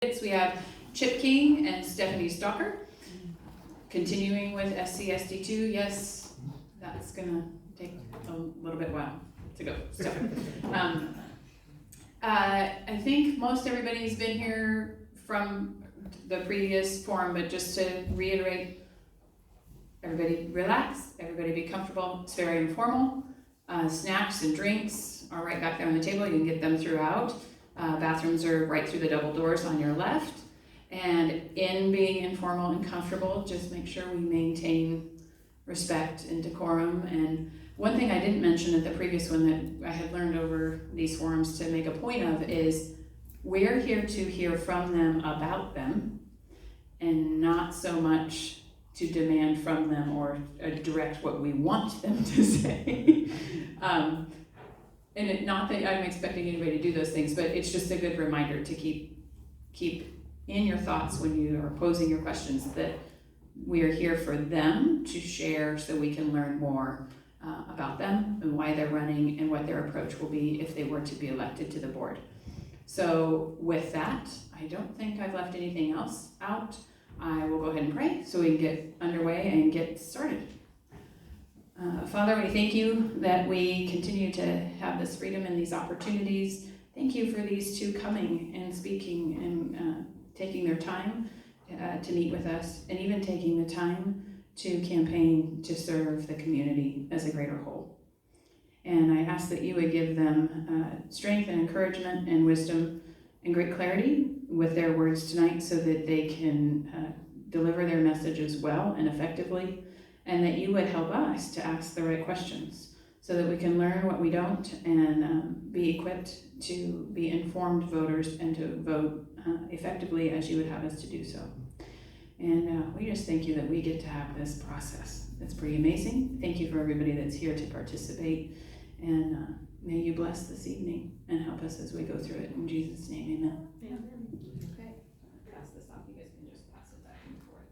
We have Chip King and Stephanie Stalker. Continuing with SCSD2, yes, that's gonna take a little bit while to go. So, I think most everybody's been here from the previous forum, but just to reiterate, everybody relax, everybody be comfortable. It's very informal. Snacks and drinks are right back there on the table. You can get them throughout. Bathrooms are right through the double doors on your left. And in being informal and comfortable, just make sure we maintain respect and decorum. And one thing I didn't mention at the previous one that I had learned over these forums to make a point of is we're here to hear from them about them and not so much to demand from them or direct what we want them to say. And not that I'm expecting anybody to do those things, but it's just a good reminder to keep in your thoughts when you are posing your questions that we are here for them to share so we can learn more about them and why they're running and what their approach will be if they were to be elected to the board. So with that, I don't think I've left anything else out. I will go ahead and pray so we can get underway and get started. Father, we thank you that we continue to have this freedom and these opportunities. Thank you for these two coming and speaking and taking their time to meet with us, and even taking the time to campaign to serve the community as a greater whole. And I ask that you would give them strength and encouragement and wisdom and great clarity with their words tonight so that they can deliver their messages well and effectively, and that you would help us to ask the right questions so that we can learn what we don't and be equipped to be informed voters and to vote effectively as you would have us to do so. And we just thank you that we get to have this process. It's pretty amazing. Thank you for everybody that's here to participate, and may you bless this evening and help us as we go through it. In Jesus' name, amen. Amen. Okay, pass this off. You guys can just pass it back and forth.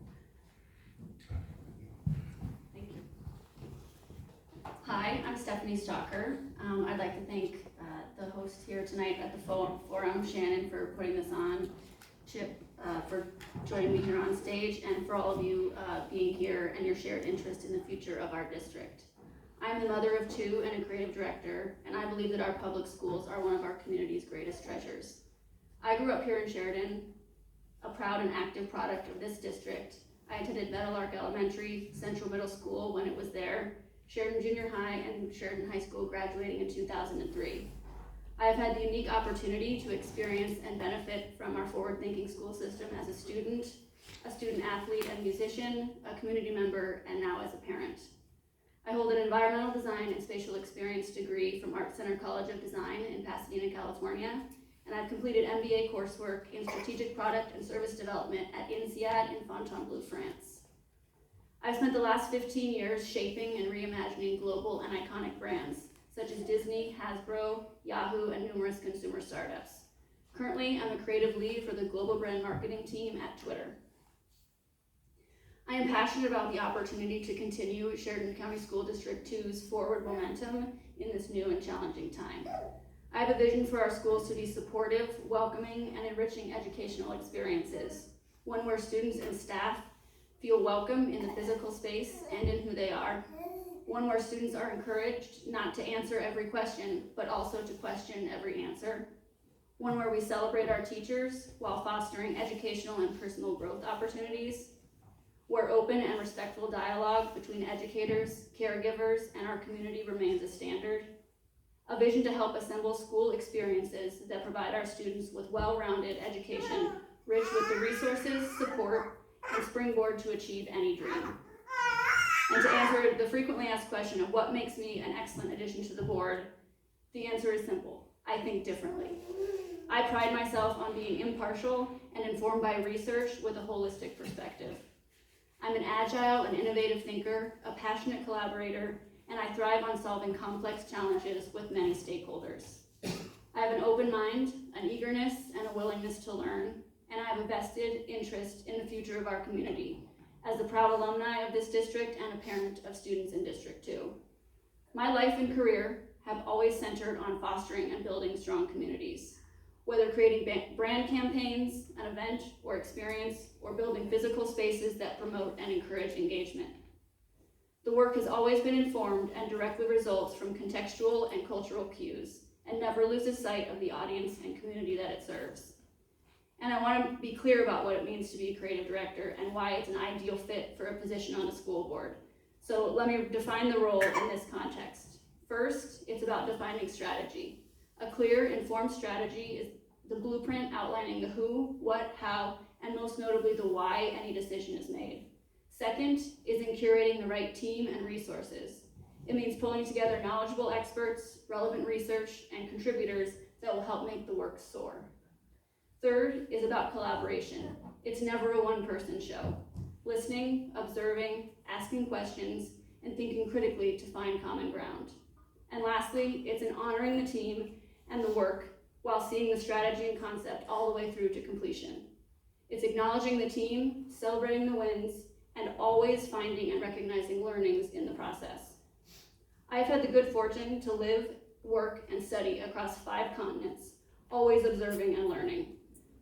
Thank you. Hi, I'm Stephanie Stalker. I'd like to thank the host here tonight at the forum, Shannon, for putting this on, Chip for joining me here on stage, and for all of you being here and your shared interest in the future of our district. I'm the mother of two and a creative director, and I believe that our public schools are one of our community's greatest treasures. I grew up here in Sheridan, a proud and active product of this district. I attended Meadowlark Elementary, Central Middle School when it was there, Sheridan Junior High, and Sheridan High School, graduating in 2003. I have had the unique opportunity to experience and benefit from our forward-thinking school system as a student athlete and musician, a community member, and now as a parent. I hold an environmental design and spatial experience degree from Art Center College of Design in Pasadena, California, and I've completed MBA coursework in strategic product and service development at INSEAD in Fontainebleau, France. I've spent the last 15 years shaping and reimagining global and iconic brands such as Disney, Hasbro, Yahoo, and numerous consumer startups. Currently, I'm a creative lead for the global brand marketing team at Twitter. I am passionate about the opportunity to continue Sheridan County School District 2's forward momentum in this new and challenging time. I have a vision for our schools to be supportive, welcoming, and enriching educational experiences, one where students and staff feel welcome in the physical space and in who they are, one where students are encouraged not to answer every question, but also to question every answer, one where we celebrate our teachers while fostering educational and personal growth opportunities, where open and respectful dialogue between educators, caregivers, and our community remains a standard, a vision to help assemble school experiences that provide our students with well-rounded education, rich with the resources, support, and springboard to achieve any dream. And to answer the frequently asked question of what makes me an excellent addition to the board, the answer is simple: I think differently. I pride myself on being impartial and informed by research with a holistic perspective. I'm an agile and innovative thinker, a passionate collaborator, and I thrive on solving complex challenges with many stakeholders. I have an open mind, an eagerness, and a willingness to learn, and I have a vested interest in the future of our community, as a proud alumni of this district and a parent of students in District 2. My life and career have always centered on fostering and building strong communities. whether creating brand campaigns, an event or experience, or building physical spaces that promote and encourage engagement. The work has always been informed and directly results from contextual and cultural cues, and never loses sight of the audience and community that it serves. And I want to be clear about what it means to be a creative director and why it's an ideal fit for a position on a school board. So let me define the role in this context. First, it's about defining strategy. A clear, informed strategy is the blueprint outlining the who, what, how, and most notably the why any decision is made. Second is in curating the right team and resources. It means pulling together knowledgeable experts, relevant research, and contributors that will help make the work soar. Third is about collaboration. It's never a one-person show. Listening, observing, asking questions, and thinking critically to find common ground. And lastly, it's in honoring the team and the work while seeing the strategy and concept all the way through to completion. It's acknowledging the team, celebrating the wins, and always finding and recognizing learnings in the process. I've had the good fortune to live, work, and study across 5 continents, always observing and learning.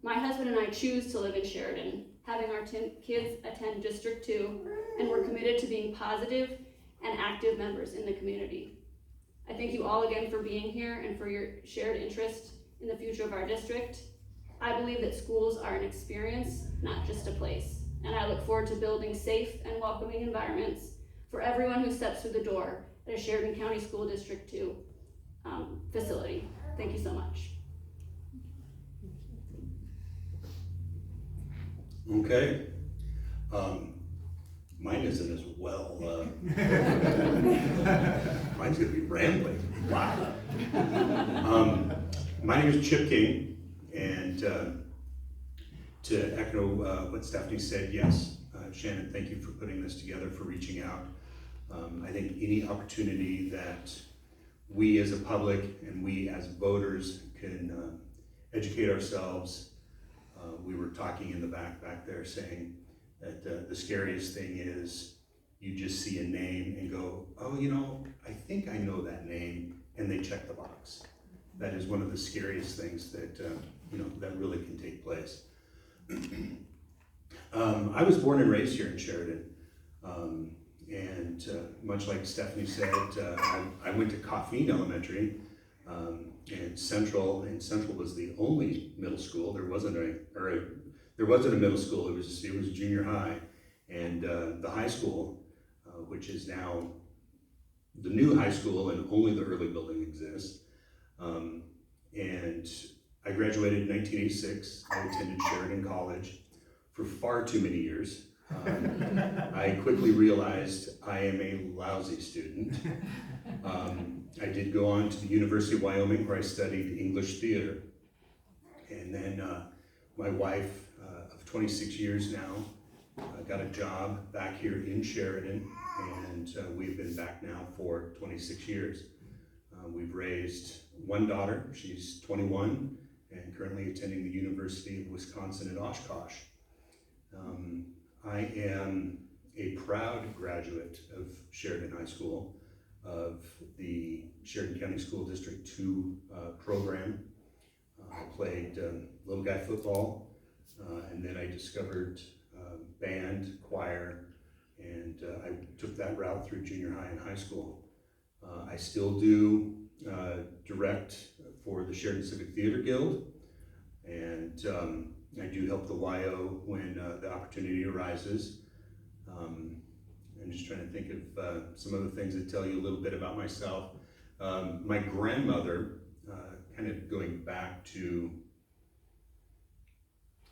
My husband and I choose to live in Sheridan, having our kids attend District 2, and we're committed to being positive and active members in the community. I thank you all again for being here and for your shared interest in the future of our district. I believe that schools are an experience, not just a place, and I look forward to building safe and welcoming environments for everyone who steps through the door at a Sheridan County School District 2 facility. Thank you so much. Okay. Mine isn't as well. Mine's gonna be rambling. Wow. My name is Chip King, and to echo what Stephanie said, yes, Shannon, thank you for putting this together, for reaching out. I think any opportunity that we as a public and we as voters can educate ourselves. We were talking in the back there saying that the scariest thing is you just see a name and go, oh, you know, I think I know that name, and they check the box. That is one of the scariest things that, that really can take place. I was born and raised here in Sheridan, and much like Stephanie said, I went to Coffeen Elementary, and Central was the only middle school. There wasn't a middle school. It was junior high, and the high school, which is now the new high school, and only the early building exists. And I graduated in 1986. I attended Sheridan College for far too many years. I quickly realized I am a lousy student. I did go on to the University of Wyoming, where I studied English theater. And then my wife of 26 years now got a job back here in Sheridan, and we've been back now for 26 years. We've raised one daughter. She's 21 and currently attending the University of Wisconsin at Oshkosh. I am a proud graduate of Sheridan High School, of the Sheridan County School District 2 program. I played little guy football, and then I discovered band, choir, and I took that route through junior high and high school. I still do direct for the Sheridan Civic Theater Guild, and I do help the YO when the opportunity arises. I'm just trying to think of some other things that tell you a little bit about myself. My grandmother, kind of going back to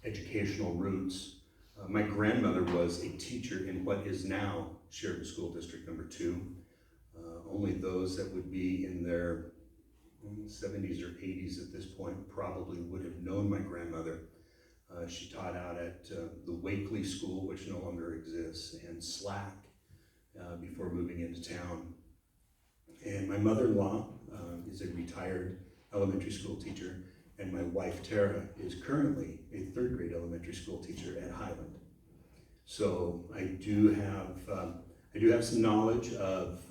educational roots, my grandmother was a teacher in what is now Sheridan School District number 2. Only those that would be in their 70s or 80s at this point probably would have known my grandmother. She taught out at the Wakely School, which no longer exists, and Slack before moving into town. And my mother-in-law is a retired elementary school teacher, and my wife Tara is currently a 3rd grade elementary school teacher at Highland. So I do have some knowledge of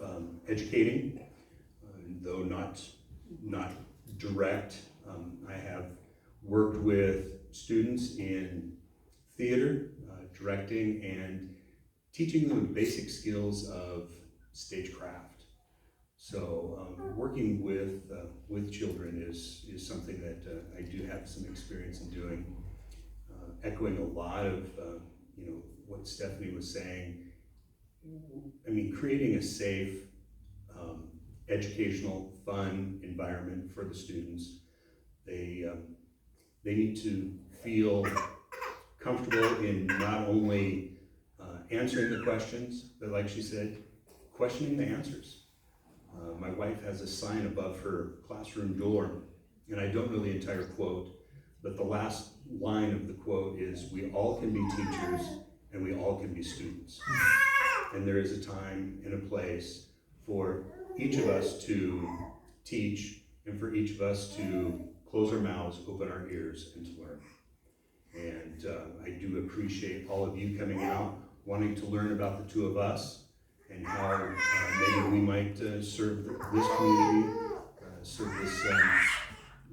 educating, though not direct. I have worked with students in theater, directing, and teaching them the basic skills of stagecraft. So working with children is something that I do have some experience in doing. Echoing a lot of what Stephanie was saying. I mean, creating a safe, educational, fun environment for the students. They need to feel comfortable in not only answering the questions, but like she said, questioning the answers. My wife has a sign above her classroom door, and I don't know the entire quote, but the last line of the quote is, "We all can be teachers and we all can be students." And there is a time and a place for each of us to teach and for each of us to close our mouths, open our ears, and to learn. And I do appreciate all of you coming out, wanting to learn about the two of us and how maybe we might serve this community, serve this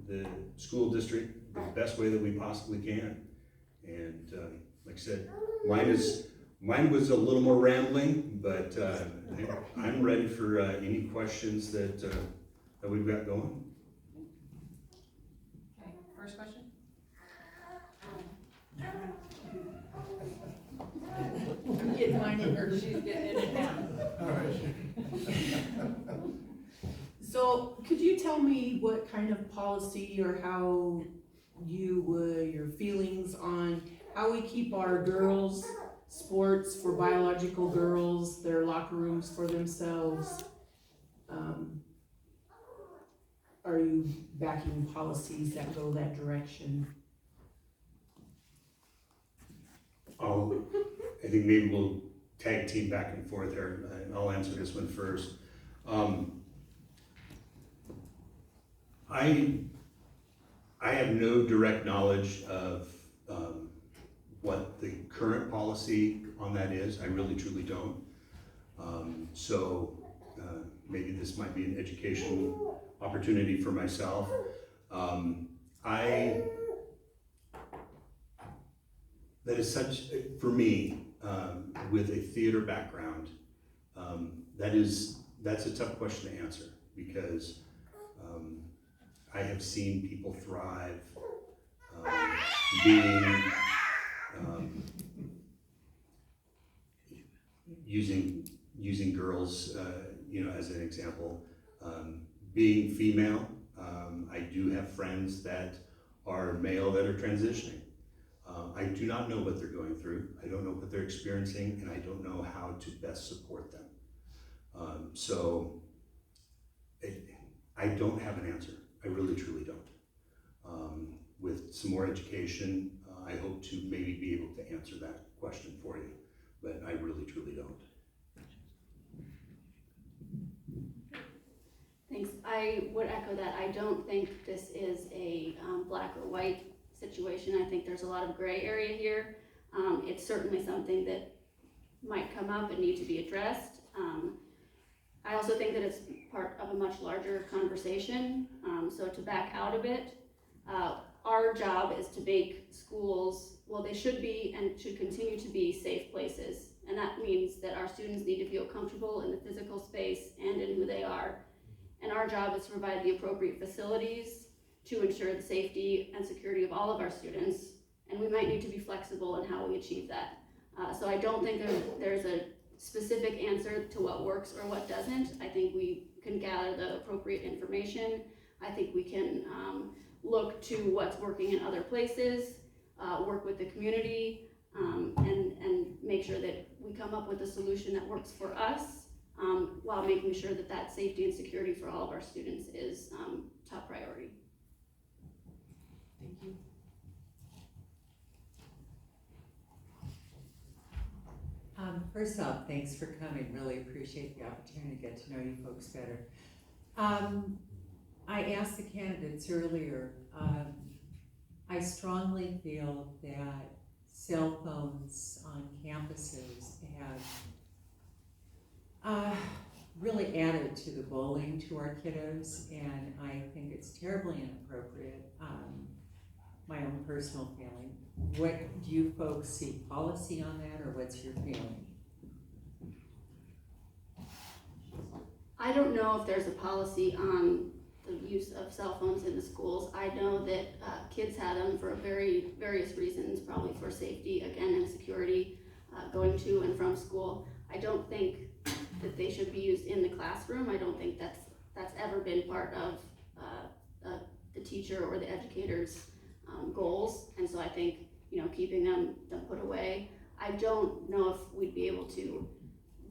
the school district the best way that we possibly can. And like I said, mine was a little more rambling, but I'm ready for any questions that we've got going. Okay, first question? I'm getting mine in, or she's getting it in now. So could you tell me what kind of policy or how you would, your feelings on how we keep our girls' sports for biological girls, their locker rooms for themselves? Are you backing policies that go that direction? I think maybe we'll tag team back and forth there. I'll answer this one first. I have no direct knowledge of what the current policy on that is. I really truly don't. So maybe this might be an educational opportunity for myself. That is such, for me, with a theater background, that's a tough question to answer, because I have seen people thrive being using girls, as an example, being female. I do have friends that are male that are transitioning. I do not know what they're going through. I don't know what they're experiencing, and I don't know how to best support them. I don't have an answer. I really, truly don't. With some more education, I hope to maybe be able to answer that question for you, but I really, truly don't. Thanks. I would echo that. I don't think this is a black or white situation. I think there's a lot of gray area here. It's certainly something that might come up and need to be addressed. I also think that it's part of a much larger conversation. So to back out a bit, our job is to make schools, well, they should be and should continue to be safe places. And that means that our students need to feel comfortable in the physical space and in who they are. And our job is to provide the appropriate facilities to ensure the safety and security of all of our students. And we might need to be flexible in how we achieve that. So I don't think there's a specific answer to what works or what doesn't. I think we can gather the appropriate information. I think we can look to what's working in other places, work with the community, and make sure that we come up with a solution that works for us, while making sure that that safety and security for all of our students is top priority. Thank you. First off, thanks for coming. Really appreciate the opportunity to get to know you folks better. I asked the candidates earlier, I strongly feel that cell phones on campuses have really added to the bullying to our kiddos, and I think it's terribly inappropriate. my own personal feeling. What, do you folks see policy on that, or what's your feeling? I don't know if there's a policy on the use of cell phones in the schools. I know that kids have them for various reasons, probably for safety, again, and security, going to and from school. I don't think that they should be used in the classroom. I don't think that's ever been part of the teacher or the educator's goals, and so I think, you know, keeping them put away. I don't know if we'd be able to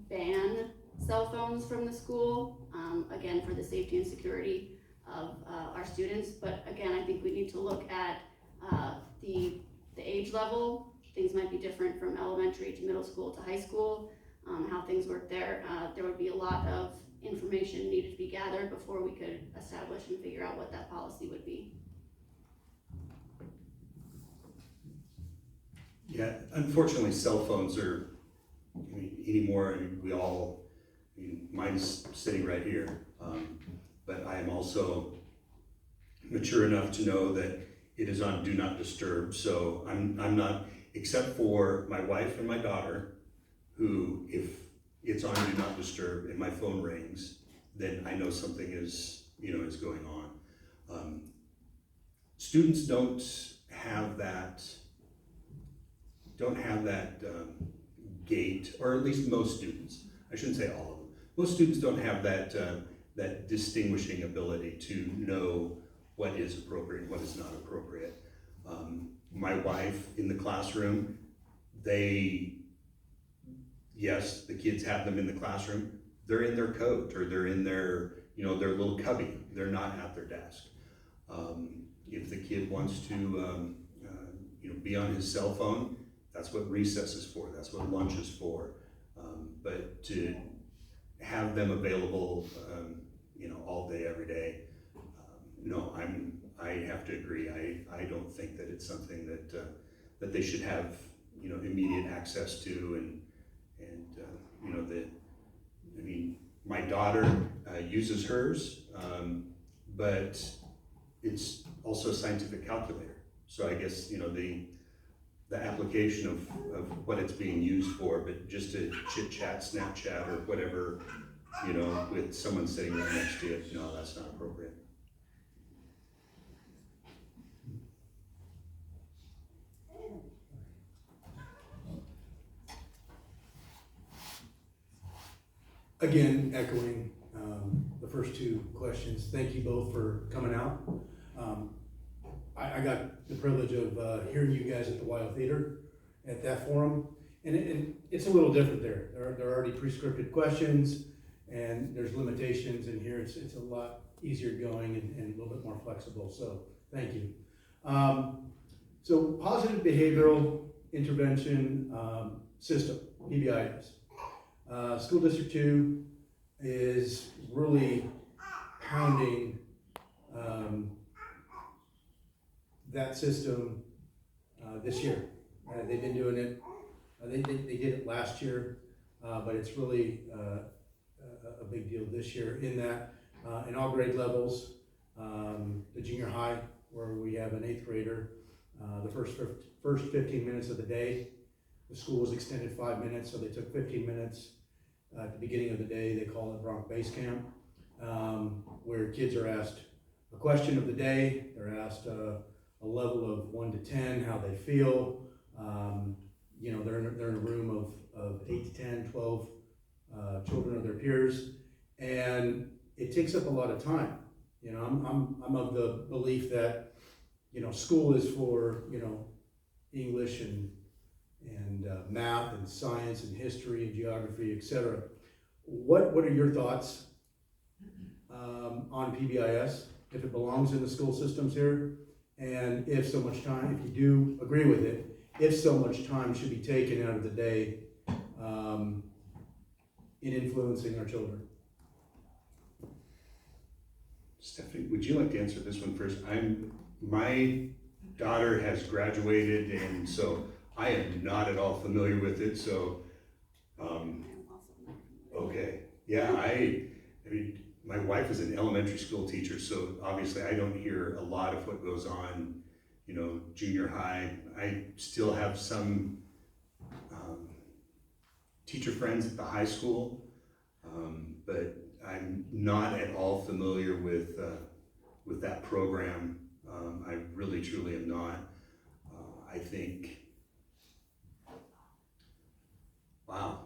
ban cell phones from the school, again, for the safety and security of our students, but again, I think we need to look at the age level. Things might be different from elementary to middle school to high school, how things work there. There would be a lot of information needed to be gathered before we could establish and figure out what that policy would be. Yeah, unfortunately, cell phones are, anymore, we all, mine's sitting right here, but I am also mature enough to know that it is on do not disturb, so I'm not, except for my wife and my daughter, who, if it's on do not disturb and my phone rings, then I know something is going on. Students don't have that gate, or at least most students. I shouldn't say all of them. Most students don't have that distinguishing ability to know what is appropriate and what is not appropriate. My wife in the classroom, yes, the kids have them in the classroom. They're in their coat, or they're in their little cubby. They're not at their desk. If the kid wants to be on his cell phone, that's what recess is for, that's what lunch is for. But to have them available, all day, every day, no, I have to agree. I don't think that it's something that they should have, immediate access to, my daughter uses hers, but it's also a scientific calculator. So I guess, the application of what it's being used for, but just to chit chat, Snapchat, or whatever, with someone sitting right next to you, no, that's not appropriate. Again, echoing the first two questions, thank you both for coming out. I got the privilege of hearing you guys at the Wild Theater at that forum, and it's a little different there. There are already pre-scripted questions, and there's limitations, and here it's a lot easier going and a little bit more flexible, so thank you. So positive behavioral intervention system, PBIS. School District 2 is really pounding that system this year. They've been doing it, they did it last year, but it's really a big deal this year in that in all grade levels, the junior high, where we have an 8th grader, the first 15 minutes of the day, the school was extended 5 minutes, so they took 15 minutes at the beginning of the day. They call it Bronc Base Camp, where kids are asked a question of the day. They're asked a level of 1 to 10, how they feel. They're in a room of 8 to 10, 12 children of their peers, and it takes up a lot of time. I'm of the belief that school is for English and math and science and history and geography, etc. What are your thoughts on PBIS, if it belongs in the school systems here, and if so much time, if you do agree with it, if so much time should be taken out of the day in influencing our children? Stephanie, would you like to answer this one first? My daughter has graduated, and so I am not at all familiar with it, so, okay. Yeah, I mean, my wife is an elementary school teacher, so obviously I don't hear a lot of what goes on, junior high. I still have some teacher friends at the high school, but I'm not at all familiar with that program. I really, truly am not. I think, wow.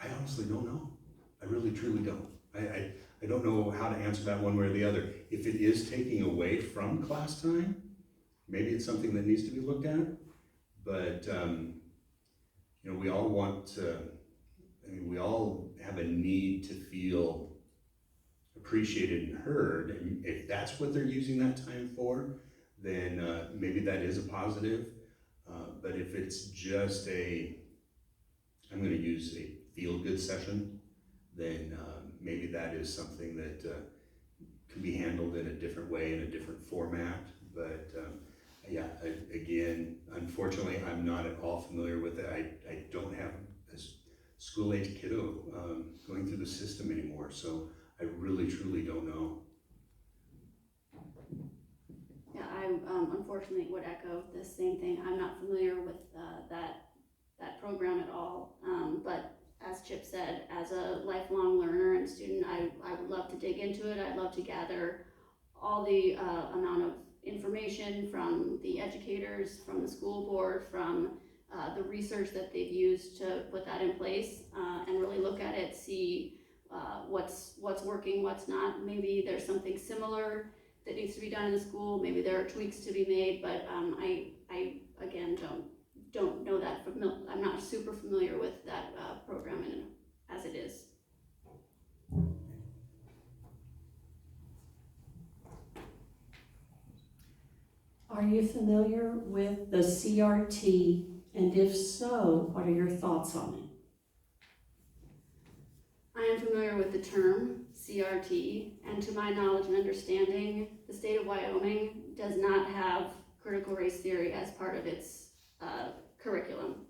I honestly don't know. I really, truly don't. I don't know how to answer that one way or the other. If it is taking away from class time, maybe it's something that needs to be looked at. But, we all want to, we all have a need to feel appreciated and heard. And if that's what they're using that time for, then maybe that is a positive. But if it's just I'm going to use a feel-good session, then maybe that is something that can be handled in a different way, in a different format. But yeah, again, unfortunately, I'm not at all familiar with it. I don't have a school-age kiddo going through the system anymore, so I really, truly don't know. Yeah, I unfortunately would echo the same thing. I'm not familiar with that program at all. But as Chip said, as a lifelong learner and student, I would love to dig into it. I'd love to gather all the amount of information from the educators, from the school board, from the research that they've used to put that in place, and really look at it, see what's working, what's not. Maybe there's something similar that needs to be done in the school. Maybe there are tweaks to be made, but I again don't know that. I'm not super familiar with that program as it is. Are you familiar with the CRT, and if so, what are your thoughts on it? I am familiar with the term CRT, and to my knowledge and understanding, the state of Wyoming does not have critical race theory as part of its curriculum.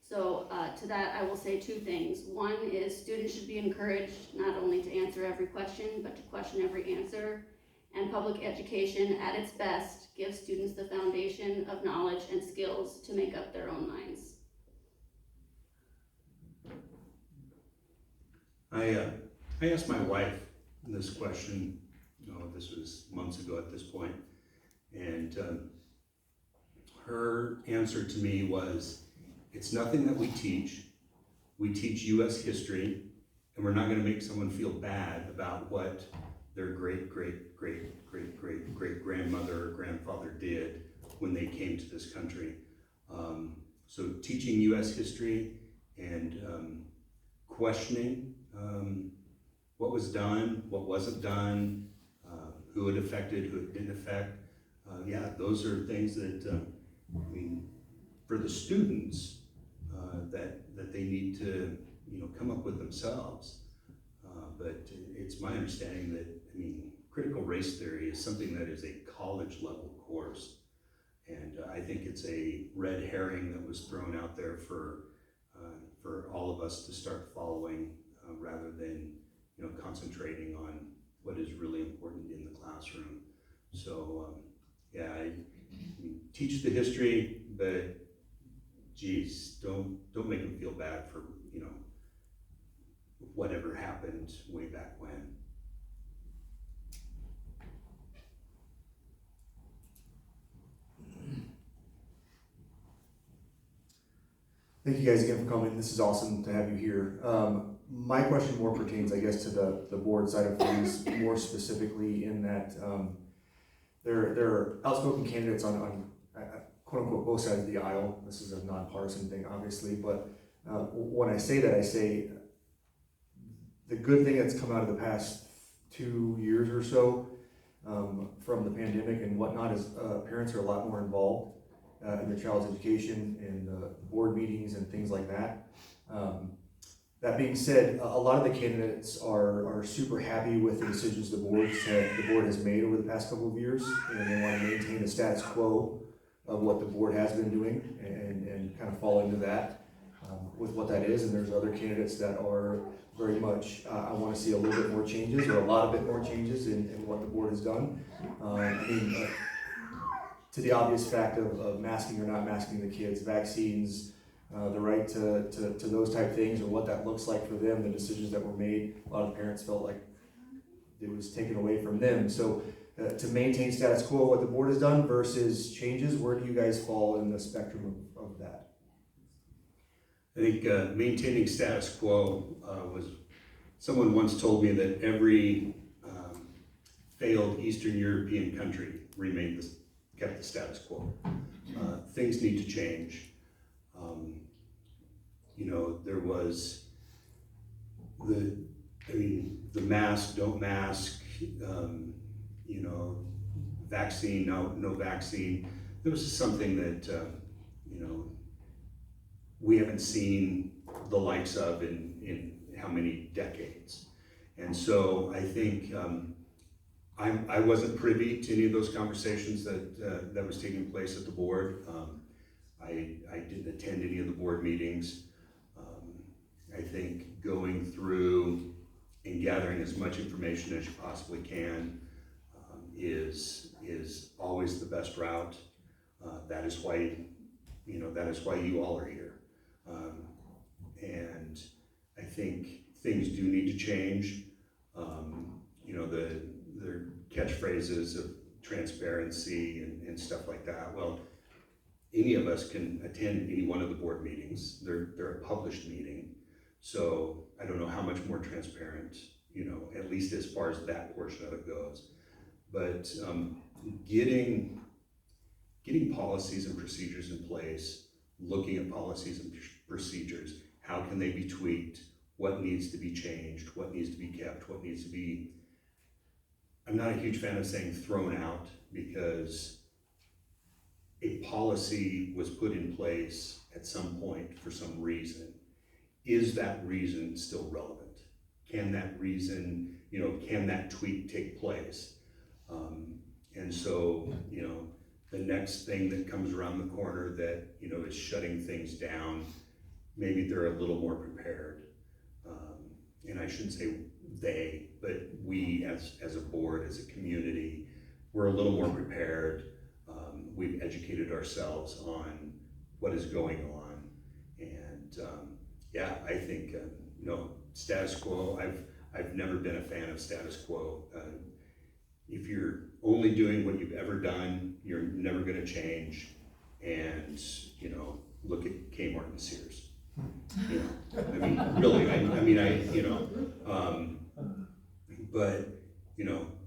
So to that, I will say two things. One is students should be encouraged not only to answer every question, but to question every answer. And public education, at its best, gives students the foundation of knowledge and skills to make up their own minds. I asked my wife this question, this was months ago at this point, and her answer to me was, it's nothing that we teach. We teach U.S. history, and we're not going to make someone feel bad about what their great-great-great-great-great-grandmother or grandfather did when they came to this country. So teaching U.S. history and questioning what was done, what wasn't done, who it affected, who it didn't affect. Yeah, those are things that, for the students, that they need to, come up with themselves. But it's my understanding that, critical race theory is something that is a college level course. And I think it's a red herring that was thrown out there for all of us to start following rather than, concentrating on what is really important in the classroom. So, yeah, I teach the history, but geez, don't make them feel bad for, whatever happened way back when. Thank you guys again for coming. This is awesome to have you here. My question more pertains, I guess, to the board side of things, more specifically in that there are outspoken candidates on quote unquote both sides of the aisle. This is a nonpartisan thing, obviously, but when I say that, I say the good thing that's come out of the past 2 years or so from the pandemic and whatnot is parents are a lot more involved in their child's education and board meetings and things like that. That being said, a lot of the candidates are super happy with the decisions the board has made over the past couple of years, and they want to maintain the status quo of what the board has been doing and kind of fall into that. with what that is, and there's other candidates that are very much, I want to see a little bit more changes, or a lot of bit more changes in what the board has done. To the obvious fact of masking or not masking the kids, vaccines, the right to those type things, and what that looks like for them, the decisions that were made, a lot of parents felt like it was taken away from them. So to maintain status quo, what the board has done versus changes, where do you guys fall in the spectrum of that? I think maintaining status quo was, someone once told me that every failed Eastern European country kept the status quo. Things need to change. There was the mask, don't mask, vaccine, no vaccine. There was something that, we haven't seen the likes of in how many decades. And so I think I wasn't privy to any of those conversations that was taking place at the board. I didn't attend any of the board meetings. I think going through and gathering as much information as you possibly can is always the best route. That is why you all are here. And I think things do need to change. The catchphrases of transparency and stuff like that. Well, any of us can attend any one of the board meetings. They're a published meeting. So I don't know how much more transparent, at least as far as that portion of it goes. But getting policies and procedures in place, looking at policies and procedures, how can they be tweaked, what needs to be changed, what needs to be kept, what needs to be, I'm not a huge fan of saying thrown out, because a policy was put in place at some point for some reason. Is that reason still relevant? Can that reason, can that tweak take place? And so, the next thing that comes around the corner that, is shutting things down, maybe they're a little more prepared. And I shouldn't say they, but we as a board, as a community, we're a little more prepared. We've educated ourselves on what is going on. And I think, status quo, I've never been a fan of status quo. If you're only doing what you've ever done, you're never gonna change. And, look at Kmart and Sears. Really, but,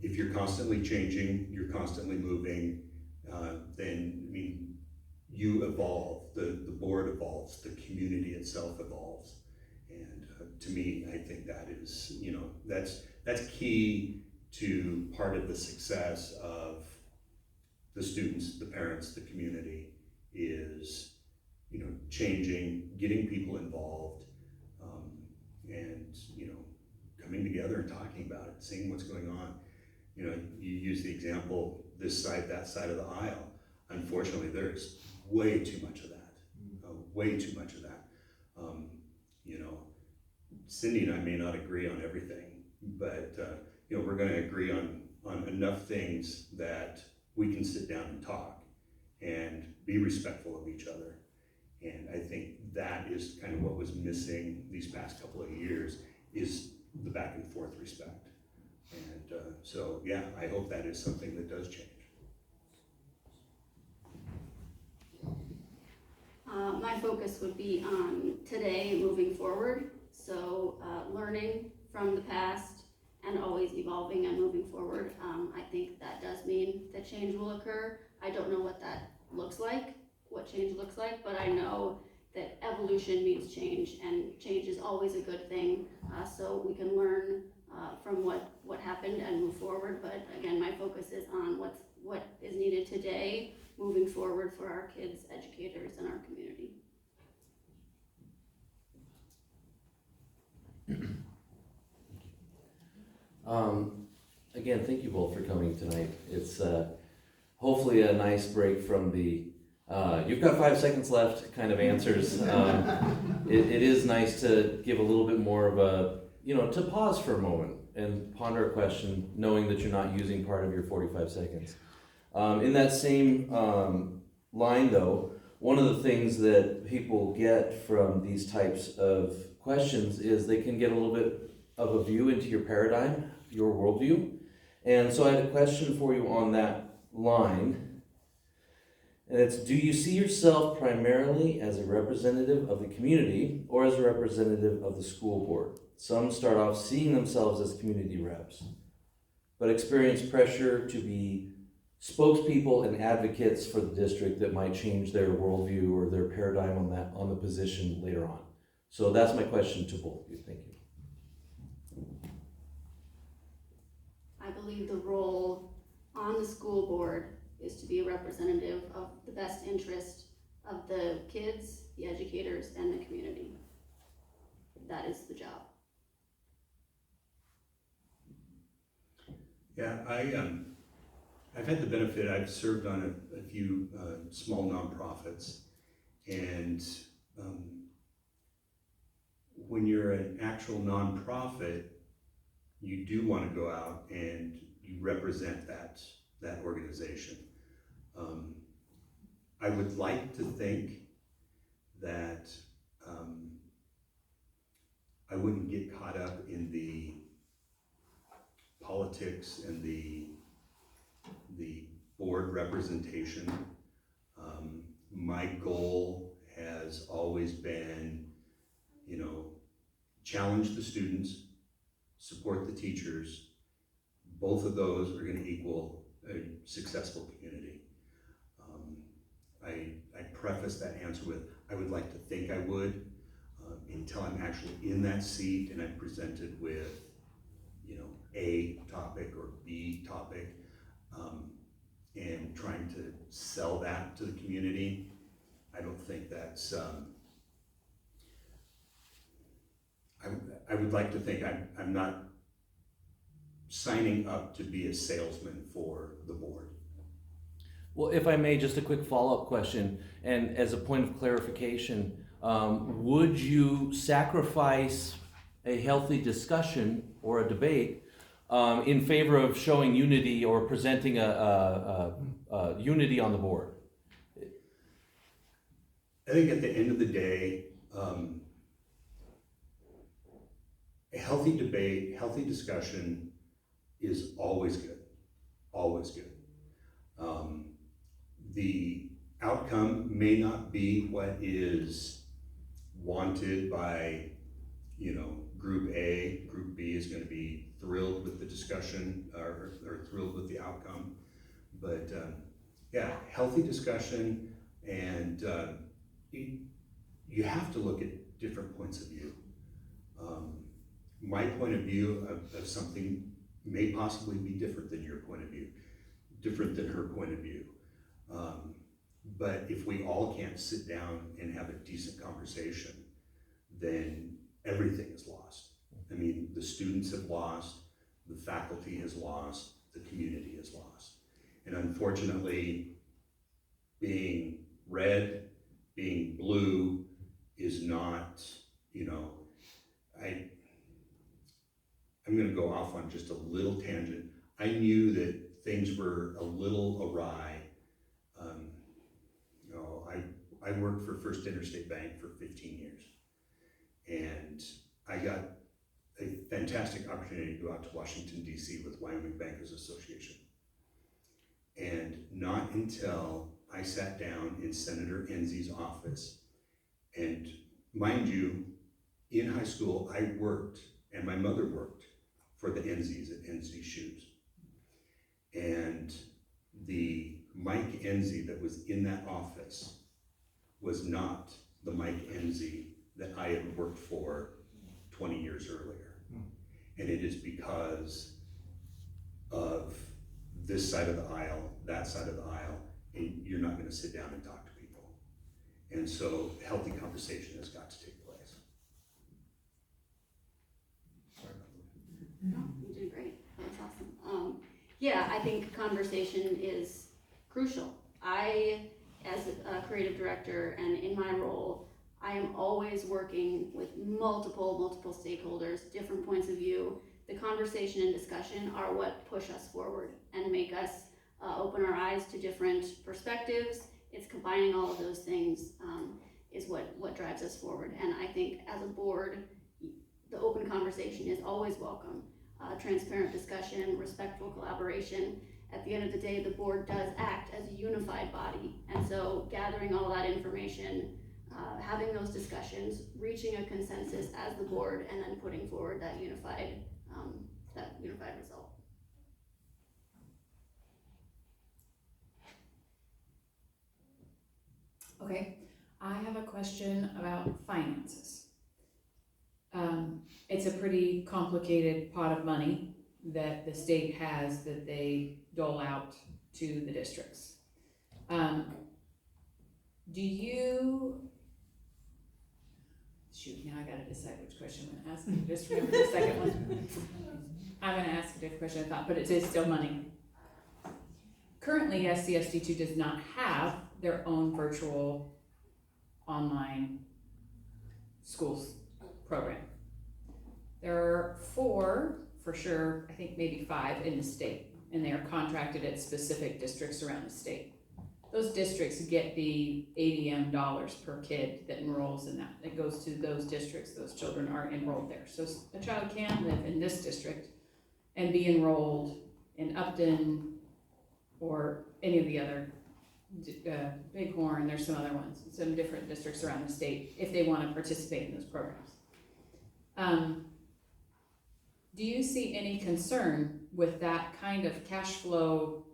if you're constantly changing, you're constantly moving, then, you evolve, the board evolves, the community itself evolves. And to me, I think that is, that's key to part of the success of the students, the parents, the community, is changing, getting people involved, and coming together and talking about it, seeing what's going on. You use the example, this side, that side of the aisle. Unfortunately, there's way too much of that, way too much of that. Cindy and I may not agree on everything, but we're going to agree on enough things that we can sit down and talk and be respectful of each other. And I think that is kind of what was missing these past couple of years, is the back and forth respect. And I hope that is something that does change. My focus would be on today, moving forward. So learning from the past and always evolving and moving forward. I think that does mean that change will occur. I don't know what that looks like, what change looks like, but I know that evolution means change, and change is always a good thing. So we can learn from what happened and move forward. But again, my focus is on what is needed today, moving forward for our kids, educators, and our community. Again, thank you both for coming tonight. It's hopefully a nice break from the You've got 5 seconds left kind of answers. It is nice to give a little bit more of a, to pause for a moment and ponder a question, knowing that you're not using part of your 45 seconds. In that same line though, one of the things that people get from these types of questions is they can get a little bit of a view into your paradigm, your worldview. And so I had a question for you on that line. And it's, do you see yourself primarily as a representative of the community or as a representative of the school board? Some start off seeing themselves as community reps, but experience pressure to be spokespeople and advocates for the district that might change their worldview or their paradigm on the position later on. So that's my question to both of you. Thank you. I believe the role on the school board is to be a representative of the best interest of the kids, the educators, and the community. That is the job. Yeah, I've had the benefit, I've served on a few small nonprofits, and when you're an actual nonprofit, you do want to go out and you represent that organization. I would like to think that I wouldn't get caught up in the politics and the board representation. My goal has always been, challenge the students, support the teachers. Both of those are going to equal a successful community. I preface that answer with, I would like to think I would, until I'm actually in that seat and I'm presented with, A topic or B topic, and trying to sell that to the community. I don't think that's, I would like to think I'm not signing up to be a salesman for the board. Well, if I may, just a quick follow-up question, and as a point of clarification, would you sacrifice a healthy discussion or a debate in favor of showing unity or presenting a unity on the board? I think at the end of the day, a healthy debate, healthy discussion is always good, always good. The outcome may not be what is wanted by, group A. Group B is going to be thrilled with the discussion or thrilled with the outcome. But yeah, healthy discussion, and you have to look at different points of view. My point of view of something may possibly be different than your point of view, different than her point of view. But if we all can't sit down and have a decent conversation, then everything is lost. I mean, the students have lost, the faculty has lost, the community has lost. And unfortunately, being red, being blue is not, I'm gonna go off on just a little tangent. I knew that things were a little awry. I worked for First Interstate Bank for 15 years, and I got a fantastic opportunity to go out to Washington, D.C. with Wyoming Bankers Association. And not until I sat down in Senator Enzi's office, and mind you, in high school, I worked, and my mother worked for the Enzis at Enzi Shoes. And the Mike Enzi that was in that office was not the Mike Enzi that I had worked for 20 years earlier. And it is because of this side of the aisle, that side of the aisle, and you're not gonna sit down and talk to people. And so healthy conversation has got to take place. Sorry about that. No, you did great. That was awesome. Yeah, I think conversation is crucial. I as a creative director and in my role, I am always working with multiple stakeholders, different points of view. The conversation and discussion are what push us forward and make us open our eyes to different perspectives. It's combining all of those things is what drives us forward. And I think as a board, the open conversation is always welcome. Transparent discussion, respectful collaboration. At the end of the day, the board does act as a unified body. And so gathering all that information, having those discussions, reaching a consensus as the board, and then putting forward that unified result. Okay, I have a question about finances. It's a pretty complicated pot of money that the state has that they dole out to the districts. Shoot, now I gotta decide which question I'm gonna ask. Just remember the second one. I'm gonna ask a different question I thought, but it is still money. Currently, SCSD2 does not have their own virtual online schools program. There are 4, for sure, I think maybe 5 in the state, and they are contracted at specific districts around the state. Those districts get the ADM dollars per kid that enrolls in that. It goes to those districts, those children are enrolled there. So a child can live in this district and be enrolled in Upton or any of the other, Bighorn, there's some other ones, some different districts around the state, if they want to participate in those programs. Do you see any concern with that kind of cash flow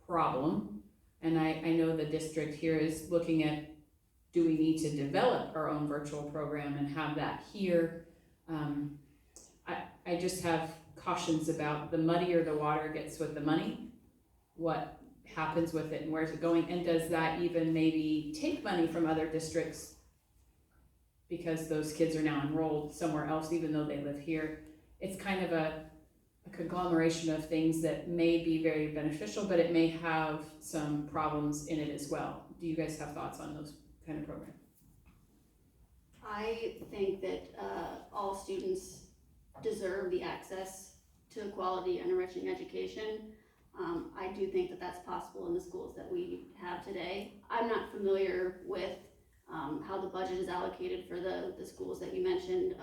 problem? And I know the district here is looking at, do we need to develop our own virtual program and have that here? I just have cautions about the muddier the water gets with the money, what happens with it and where's it going, and does that even maybe take money from other districts because those kids are now enrolled somewhere else even though they live here? It's kind of a conglomeration of things that may be very beneficial, but it may have some problems in it as well. Do you guys have thoughts on those kind of programs? I think that all students deserve the access to quality and enriching education. I do think that that's possible in the schools that we have today. I'm not familiar with how the budget is allocated for the schools that you mentioned,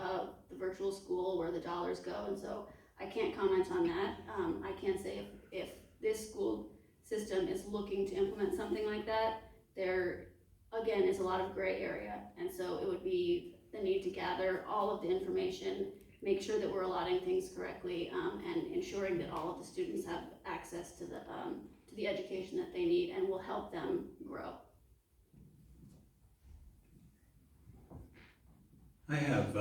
the virtual school where the dollars go, and so I can't comment on that. I can say if this school system is looking to implement something like that, there again is a lot of gray area, and so it would be the need to gather all of the information, make sure that we're allotting things correctly, and ensuring that all of the students have access to the education that they need and will help them grow. I have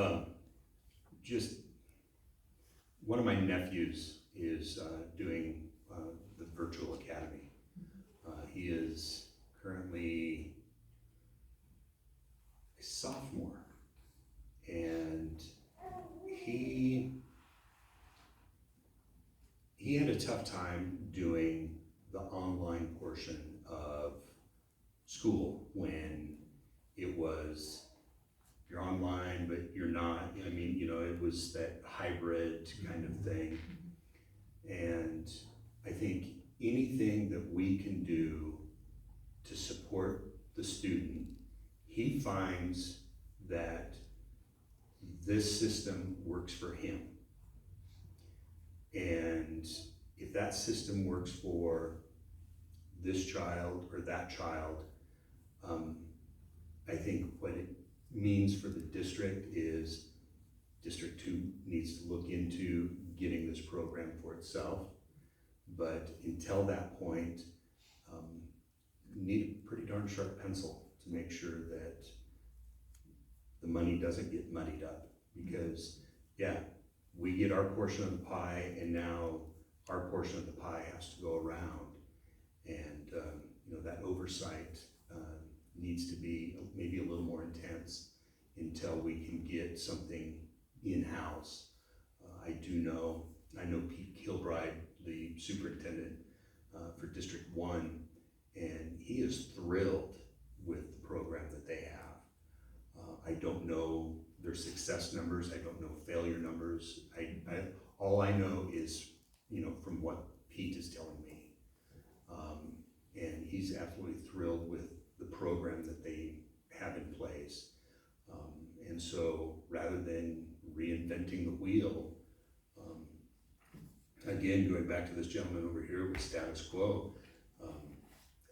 just one of my nephews is doing the virtual academy. He is currently a sophomore, and he had a tough time doing the online portion of school when it was you're online, but you're not. I mean, you know, it was that hybrid kind of thing. And I think anything that we can do to support the student, he finds that this system works for him. And if that system works for this child or that child, I think what it means for the district is District 2 needs to look into getting this program for itself. But until that point, you need a pretty darn sharp pencil to make sure that the money doesn't get muddied up. Because yeah, we get our portion of the pie, and now our portion of the pie has to go around. And you know, that oversight needs to be maybe a little more intense until we can get something in-house. I know Pete Kilbride, the superintendent for District 1, and he is thrilled don't know their success numbers, I don't know failure numbers. All I know is, from what Pete is telling me. And he's absolutely thrilled with the program that they have in place. And so rather than reinventing the wheel, again, going back to this gentleman over here with status quo,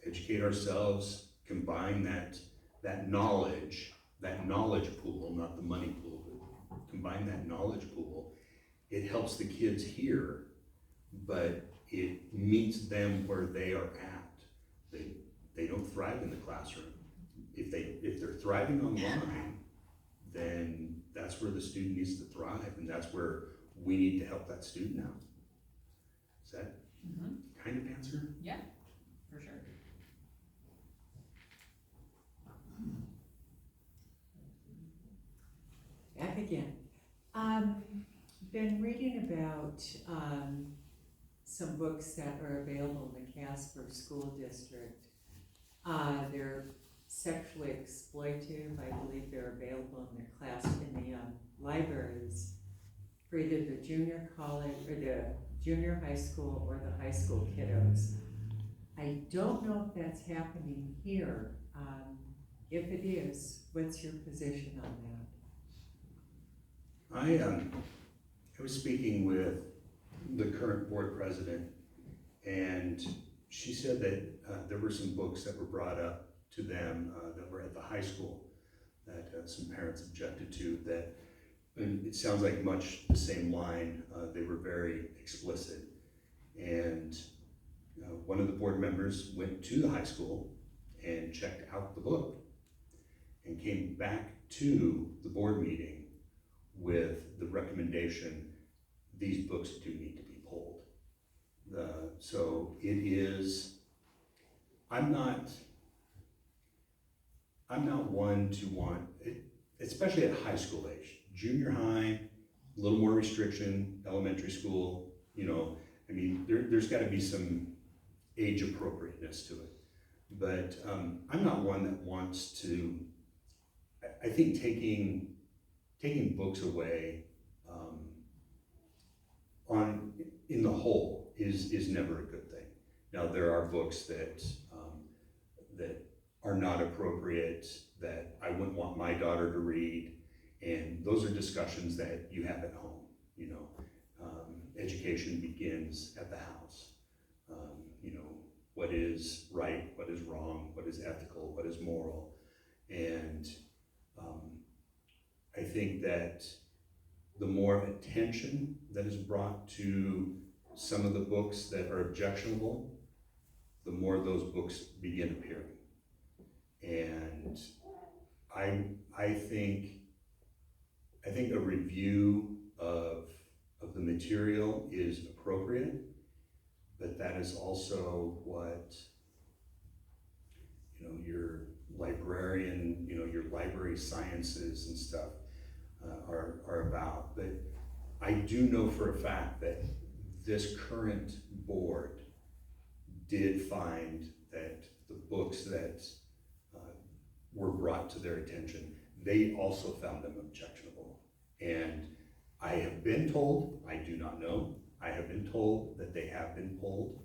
educate ourselves, combine that knowledge pool, not the money pool, but combine that knowledge pool. It helps the kids here, but it meets them where they are at. They don't thrive in the classroom. If they're thriving online, then that's where the student needs to thrive, and that's where we need to help that student out. Is that kind of answer? Yeah, for sure. Back again. Been reading about some books that are available in the Casper School District. They're sexually exploitive. I believe they're available in the libraries for either the junior college or the junior high school or the high school kiddos. I don't know if that's happening here. If it is, what's your position on that? I was speaking with the current board president, and she said that there were some books that were brought up to them that were at the high school that some parents objected to, that, and it sounds like much the same line. They were very explicit, and one of the board members went to the high school and checked out the book and came back to the board meeting with the recommendation, these books do need to be pulled. So it is, I'm not one to want, especially at high school age. Junior high, a little more restriction, elementary school, there's gotta be some age appropriateness to it. But I'm not one that wants to, I think taking books away in the whole is never a good thing. Now, there are books that are not appropriate, that I wouldn't want my daughter to read, and those are discussions that you have at home. Education begins at the house. What is right, what is wrong, what is ethical, what is moral, and I think that the more attention that is brought to some of the books that are objectionable, the more those books begin appearing. And I think a review of the material is appropriate, but that is also what your librarian, your library sciences and stuff are about. But I do know for a fact that this current board did find that the books that were brought to their attention, they also found them objectionable. And I have been told, I do not know, I have been told that they have been pulled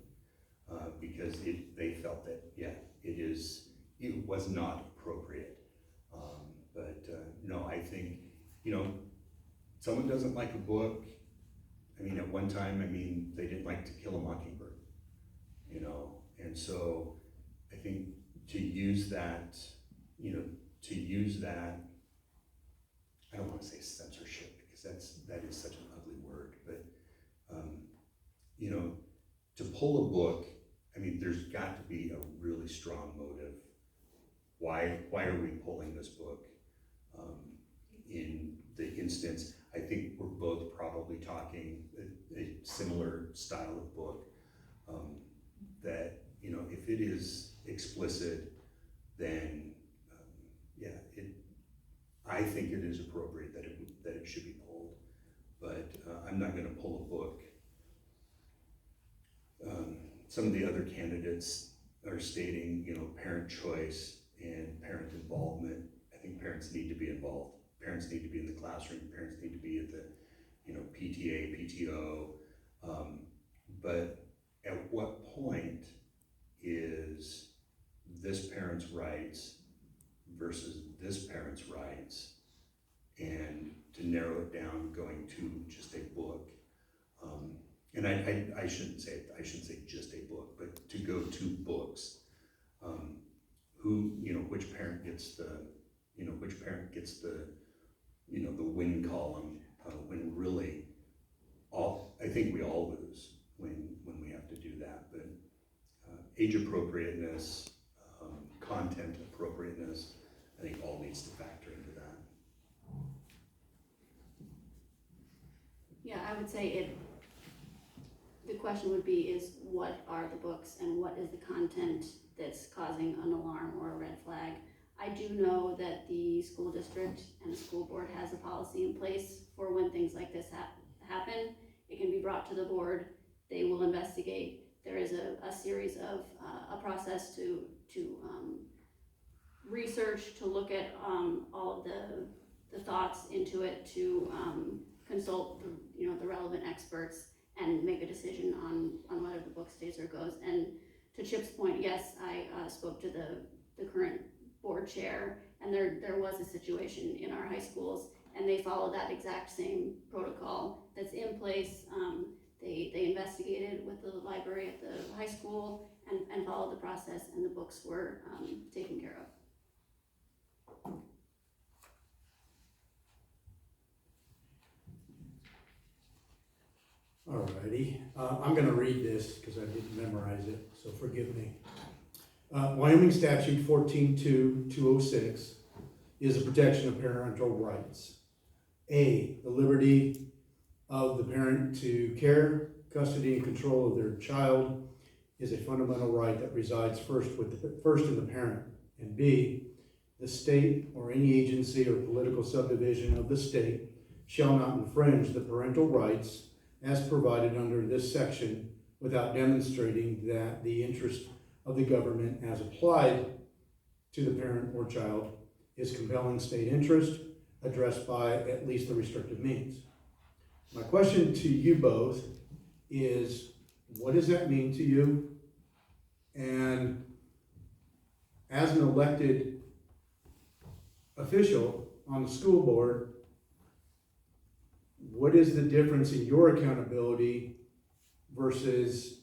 because they felt that, it was not appropriate. No, I think, someone doesn't like a book. At one time, they didn't like To Kill a Mockingbird, and so I think to use that, I don't want to say censorship, because that is such an ugly word, but to pull a book, there's got to be a really strong motive. Why are we pulling this book? In the instance, I think we're both probably talking a similar style of book, that, if it is explicit, then, I think it is appropriate that it should be pulled. But I'm not gonna pull a book. Some of the other candidates are stating, parent choice and parent involvement. I think parents need to be involved. parents need to be in the classroom, parents need to be at the, PTA, PTO, but at what point is this parent's rights versus this parent's rights, and to narrow it down going to just a book. And I shouldn't say just a book, but to go to books. Which parent gets the the win column, when really I think we all lose when we have to do that. But age appropriateness, content appropriateness, I think all needs to factor into that. Yeah, I would say the question would be is what are the books and what is the content that's causing an alarm or a red flag? I do know that the school district and the school board has a policy in place for when things like this happen. It can be brought to the board, they will investigate. There is a series of, a process to research, to look at all of the thoughts into it, to consult the relevant experts and make a decision on whether the book stays or goes. And to Chip's point, yes, I spoke to the current board chair, and there was a situation in our high schools, and they followed that exact same protocol that's in place. They investigated with the library at the high school and followed the process, and the books were taken care of. Alrighty, I'm gonna read this because I didn't memorize it, so forgive me. Wyoming Statute 14.2.206 is a protection of parental rights. A, the liberty of the parent to care, custody, and control of their child is a fundamental right that resides first in the parent. And B, the state or any agency or political subdivision of the state shall not infringe the parental rights as provided under this section without demonstrating that the interest of the government as applied to the parent or child is compelling state interest addressed by at least the restrictive means. My question to you both is, what does that mean to you? And as an elected official on the school board, what is the difference in your accountability versus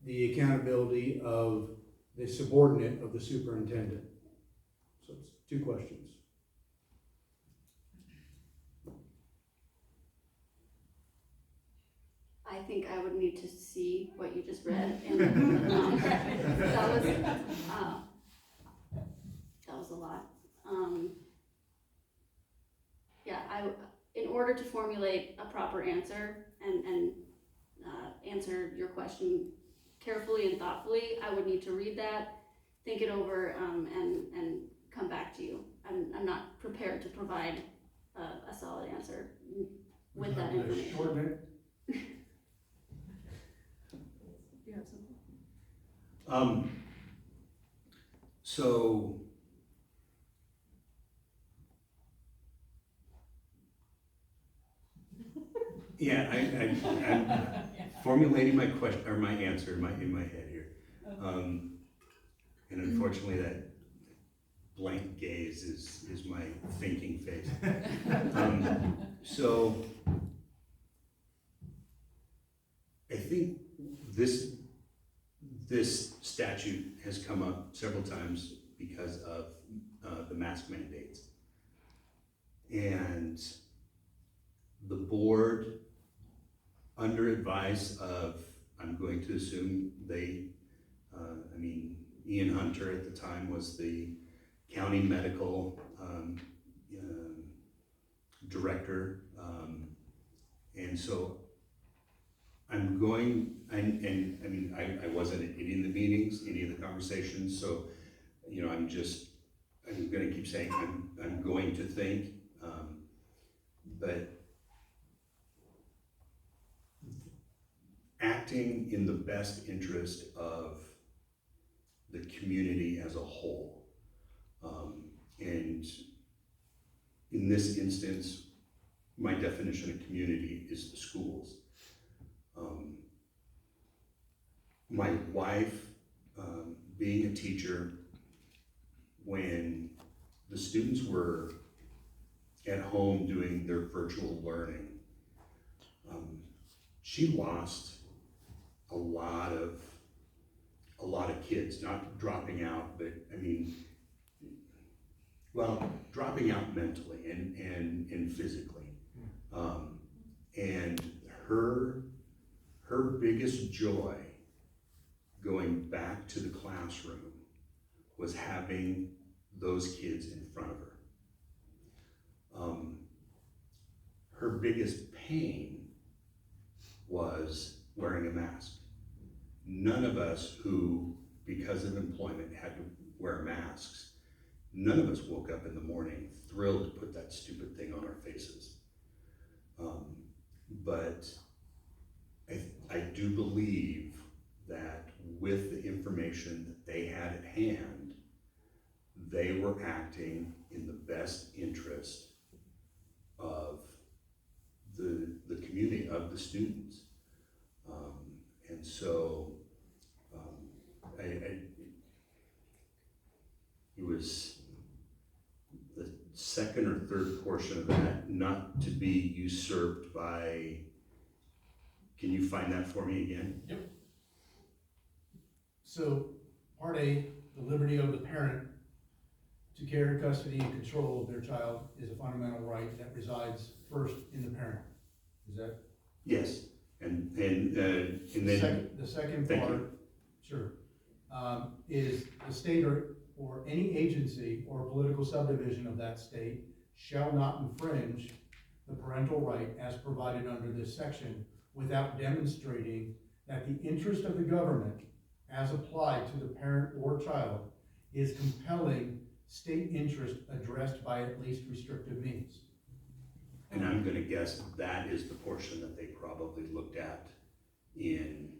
the accountability of the subordinate of the superintendent? So it's two questions. I think I would need to see what you just read, and that was a lot. In order to formulate a proper answer and answer your question carefully and thoughtfully, I would need to read that, think it over, and come back to you. I'm not prepared to provide a solid answer with that information. Shorten it. You have something? So yeah, I'm formulating my question or my answer in my head here, and unfortunately that blank gaze is my thinking face. So I think this statute has come up several times because of the mask mandates, and the board, under advice of, I'm going to assume Ian Hunter at the time was the county medical director, and so I'm going, I wasn't at any of the meetings, any of the conversations, so, I'm gonna keep saying, I'm going to think, but acting in the best interest of the community as a whole, and in this instance, my definition of community is the schools. My wife, being a teacher, when the students were at home doing their virtual learning, she lost a lot of kids, not dropping out, but I mean, well, dropping out mentally and physically. And her biggest joy going back to the classroom was having those kids in front of her. Her biggest pain was wearing a mask. None of us who, because of employment, had to wear masks, none of us woke up in the morning thrilled to put that stupid thing on our faces. But I do believe that with the information that they had at hand, they were acting in the best interest of the community, of the students. And so it was the second or third portion of that, not to be usurped by, can you find that for me again? Yep. So, part A, the liberty of the parent to care, custody, and control of their child is a fundamental right that resides first in the parent. Is that? Yes, and then, The second Thank part, you. sure, is the state or any agency or political subdivision of that state shall not infringe the parental right as provided under this section without demonstrating that the interest of the government as applied to the parent or child is compelling state interest addressed by at least restrictive means. and I'm gonna guess that is the portion that they probably looked at in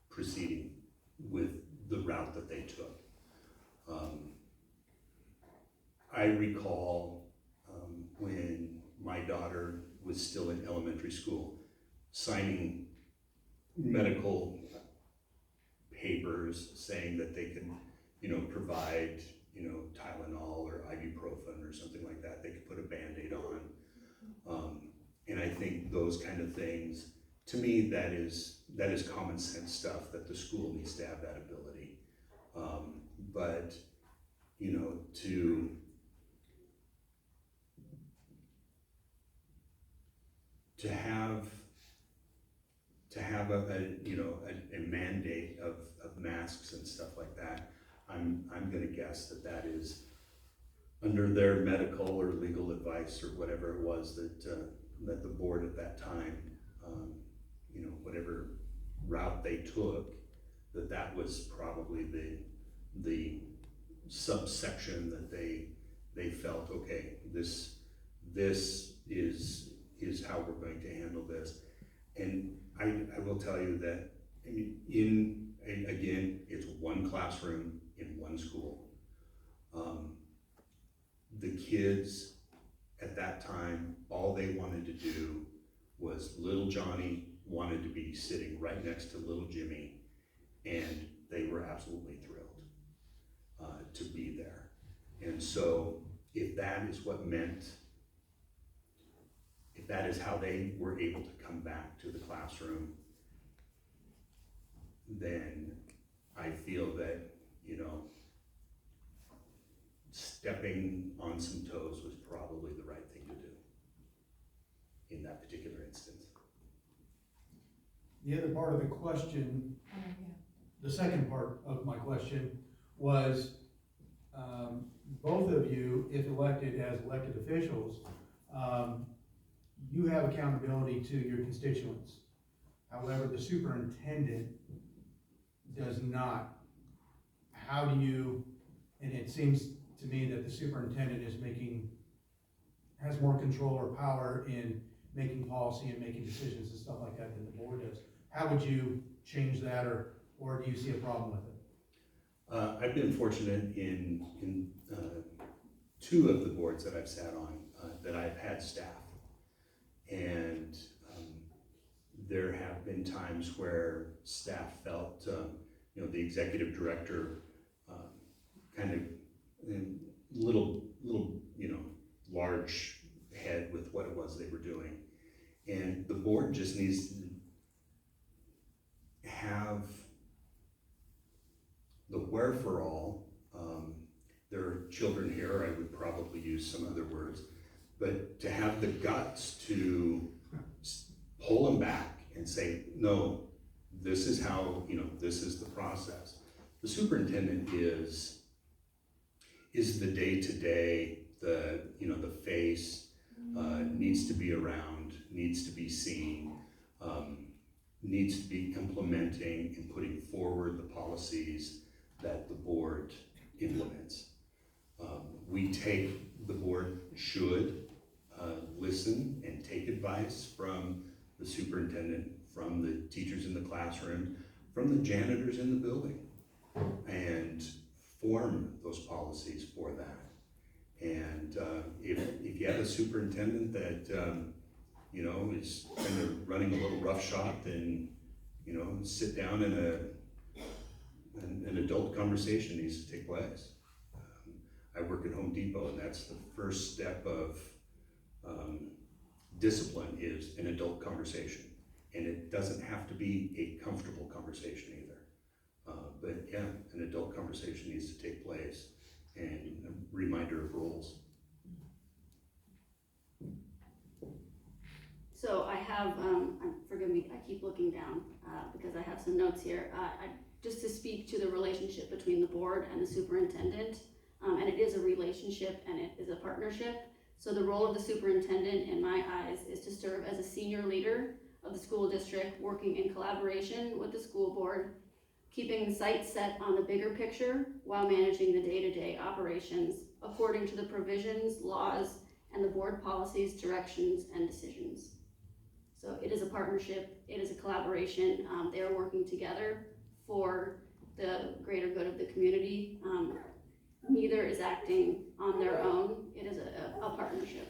proceeding with the route that they took. I recall when my daughter was still in elementary school, signing medical papers saying that they could, provide, Tylenol or ibuprofen or something like that. They could put a Band-Aid on. And I think those kind of things, to me, that is common sense stuff that the school needs to have that ability. But, to have a mandate of masks and stuff like that, I'm gonna guess that is under their medical or legal advice or whatever it was that the board at that time, whatever route they took, that was probably the subsection that they felt, okay, this is how we're going to handle this. And I will tell you that, again, it's one classroom in one school. The kids at that time, all they wanted to do was, little Johnny wanted to be sitting right next to little Jimmy, and they were absolutely thrilled to be there. And so if that is what meant, if that is how they were able to come back to the classroom, then I feel that, stepping on some toes was probably the right thing to do in that particular instance. The other part of the question, the second part of my question was, both of you, if elected as elected officials, you have accountability to your constituents. However, the superintendent does not. How do you, and it seems to me that the superintendent has more control or power in making policy and making decisions and stuff like that than the board does. How would you change that, or do you see a problem with it? I've been fortunate in two of the boards that I've sat on that I've had staff. And there have been times where staff felt, the executive director kind of little, large head with what it was they were doing. And the board just needs to have the wherefore. There are children here, I would probably use some other words, but to have the guts to pull them back and say, no, this is how, this is the process. The superintendent is the day-to-day, the face, needs to be around, needs to be seen, needs to be implementing and putting forward the policies that the board implements. The board should listen and take advice from the superintendent, from the teachers in the classroom, from the janitors in the building, and form those policies for that. And if you have a superintendent that is kind of running a little roughshod, then sit down and an adult conversation needs to take place. I work at Home Depot, and that's the first step of discipline is an adult conversation. And it doesn't have to be a comfortable conversation either. But yeah, an adult conversation needs to take place, and a reminder of rules. So I have, forgive me, I keep looking down because I have some notes here. Just to speak to the relationship between the board and the superintendent, and it is a relationship and it is a partnership. So the role of the superintendent, in my eyes, is to serve as a senior leader of the school district, working in collaboration with the school board, keeping the sights set on the bigger picture while managing the day-to-day operations according to the provisions, laws, and the board policies, directions, and decisions. So it is a partnership, it is a collaboration. They are working together for the greater good of the community. Neither is acting on their own. It is a partnership.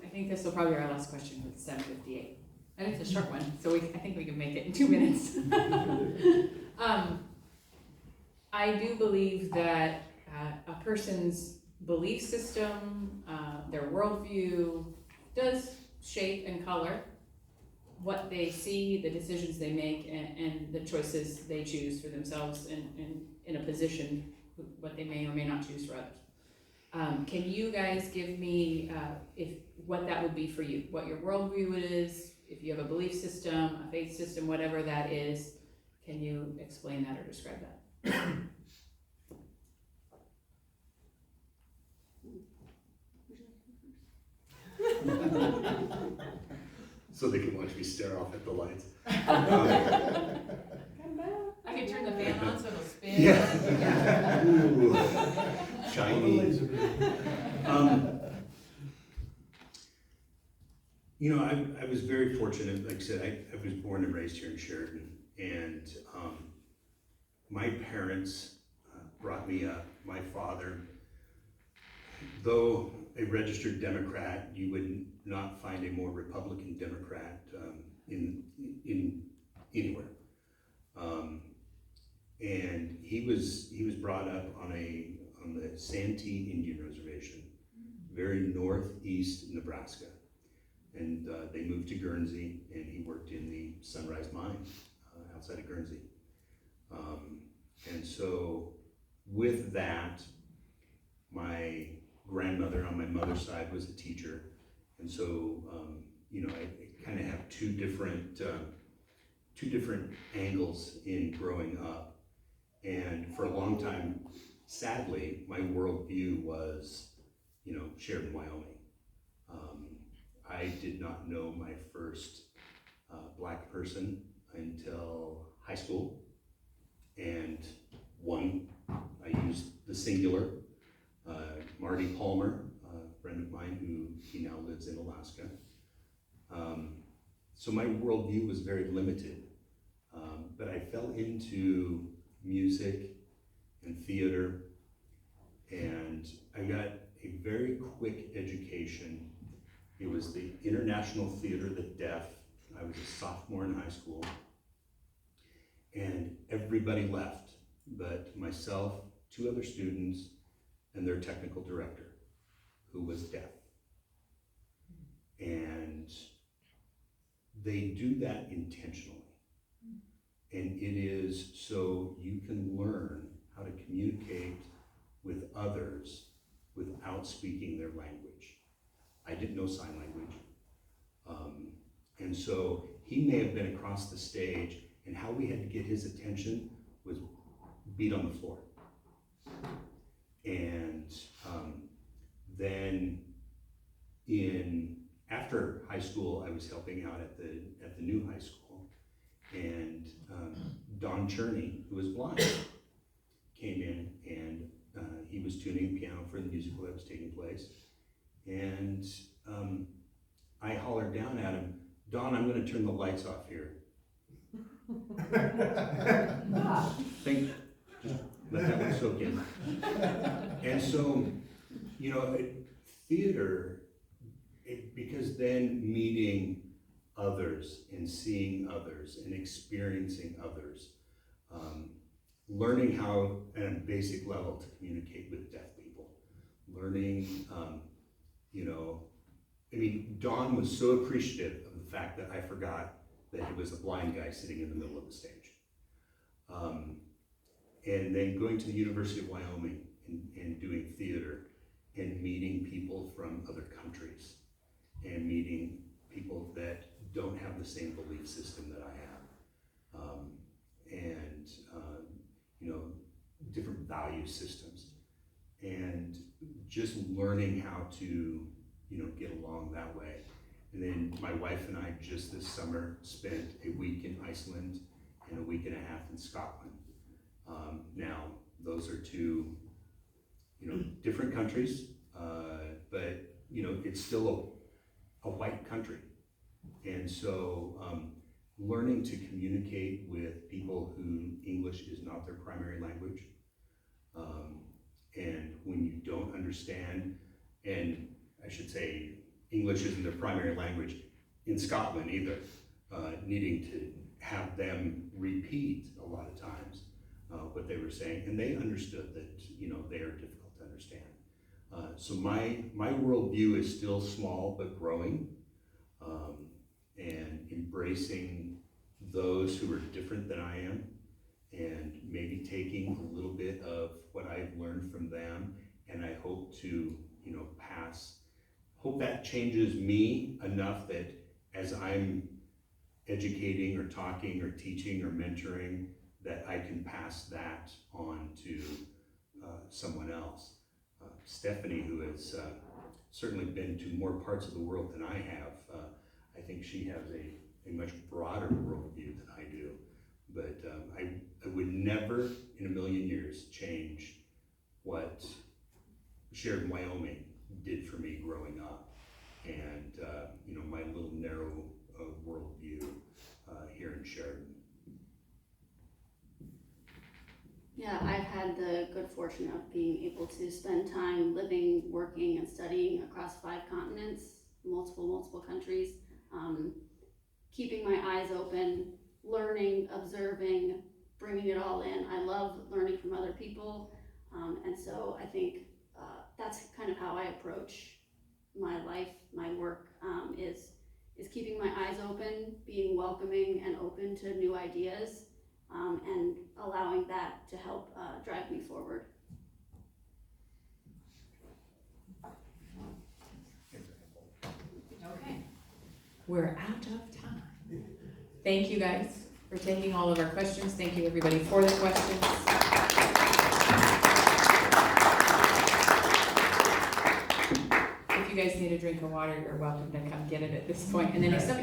I think this will probably be our last question with 7:58. And it's a short one, so I think we can make it in 2 minutes. I do believe that a person's belief system, their worldview, does shape and color what they see, the decisions they make, and the choices they choose for themselves and in a position, what they may or may not choose for others. Can you guys give me what that would be for you? What your worldview is, if you have a belief system, a faith system, whatever that is, can you explain that or describe that? So they can watch me stare off at the lights. I can turn the fan on so it'll spin. Yeah. Ooh, shiny. I was very fortunate. Like I said, I was born and raised here in Sheridan, and my parents brought me up. My father, though a registered Democrat, you would not find a more Republican Democrat in anywhere. And he was brought up on the Santee Indian Reservation, very northeast Nebraska, and they moved to Guernsey, and he worked in the Sunrise Mine outside of Guernsey. And so with that, my grandmother on my mother's side was a teacher, and so I kind of have two different angles in growing up. And for a long time, sadly, my worldview was, Sheridan, Wyoming. I did not know my first black person until high school, and I used the singular. Marty Palmer, a friend of mine he now lives in Alaska. So my worldview was very limited, but I fell into music and theater, and I got a very quick education. It was the International Theater of the Deaf. I was a sophomore in high school, and everybody left but myself, 2 other students, and their technical director, who was deaf. And they do that intentionally. And it is so you can learn how to communicate with others without speaking their language. I didn't know sign language. And so he may have been across the stage, and how we had to get his attention was beat on the floor. And then after high school, I was helping out at the new high school, and Don Cherney, who was blind, came in, and he was tuning the piano for the musical that was taking place. And I hollered down at him, "Don, I'm going to turn the lights off here." Just let that one soak in. And so, theater, because then meeting others and seeing others and experiencing others, learning how at a basic level to communicate with deaf people, learning, Don was so appreciative of the fact that I forgot that he was a blind guy sitting in the middle of the stage. And then going to the University of Wyoming and doing theater and meeting people from other countries and meeting people that don't have the same belief system that I have. Different value systems, and just learning how to, get along that way. And then my wife and I just this summer spent a week in Iceland and a week and a half in Scotland. Now, those are 2, different countries, but, it's still a white country. And so learning to communicate with people who English is not their primary language, and when you don't understand, and I should say English isn't their primary language in Scotland either, needing to have them repeat a lot of times what they were saying, and they understood that they are difficult to understand. So my worldview is still small but growing, and embracing those who are different than I am, and maybe taking a little bit of what I've learned from them, and I hope to hope that changes me enough that as I'm educating or talking or teaching or mentoring, that I can pass that on to someone else. Stephanie, who has certainly been to more parts of the world than I have, I think she has a much broader worldview than I do. But I would never in a million years change what Sheridan, Wyoming did for me growing up, and my little narrow worldview here in Sheridan. Yeah, I've had the good fortune of being able to spend time living, working, and studying across 5 continents, multiple countries, keeping my eyes open, learning, observing, bringing it all in. I love learning from other people, and so I think that's kind of how I approach my life, my work, is keeping my eyes open, being welcoming and open to new ideas, and allowing that to help drive me forward. Okay, we're out of time. Thank you guys for taking all of our questions. Thank you everybody for the questions. If you guys need a drink of water, you're welcome to come get it at this point. And then if somebody